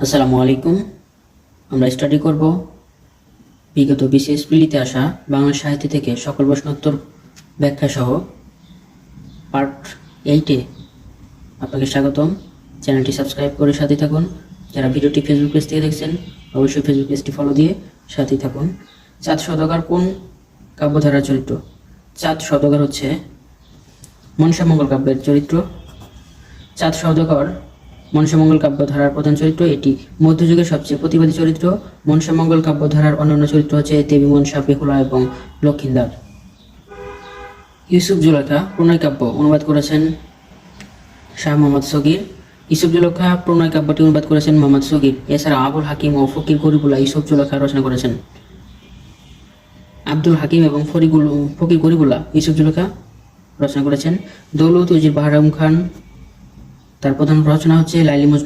আসসালামু আলাইকুম। আমরা স্টাডি করব বিগত বিসিএস প্রিলিতে আসা বাংলা সাহিত্য থেকে সকল প্রশ্নোত্তর ব্যাখ্যা সহ পার্ট 8-এ। আপনাকে স্বাগতম। চ্যানেলটি সাবস্ক্রাইব করে সাথে থাকুন। যারা ভিডিওটি ফেসবুক পেজ থেকে দেখছেন অবশ্যই ফেসবুক পেজটি ফলো দিয়ে সাথেই থাকুন। চাঁদ সওদাগর কোন কাব্যধারার চরিত্র? চাঁদ সওদাগর হচ্ছে মনসামঙ্গল কাব্যের চরিত্র। চাঁদ সওদাগর মনসামঙ্গল কাব্যধারার প্রধান চরিত্র। এটি মধ্যযুগের সবচেয়ে প্রতিবাদী চরিত্র। মনসামঙ্গল কাব্যধারার অন্যান্য চরিত্র হচ্ছে দেবী মনসা, বেহুলা এবং লক্ষিন্দার। ইউসুফ জুলেখা প্রণয় কাব্য অনুবাদ করেছেন শাহ মোহাম্মদ সগীর। ইউসুফ জুলেখা প্রণয় কাব্যটি অনুবাদ করেছেন মোহাম্মদ সগীর। এছাড়া আবুল হাকিম ও ফকির গরিবুল্লাহ ইউসুফ জুলেখা রচনা করেছেন। আব্দুল হাকিম এবং ফকির গরিবুল্লাহ ইউসুফ জুলেখা রচনা করেছেন। দৌলত উজির বাহারাম খান, তার প্রধান রচনা হচ্ছে লাইলি মজনু।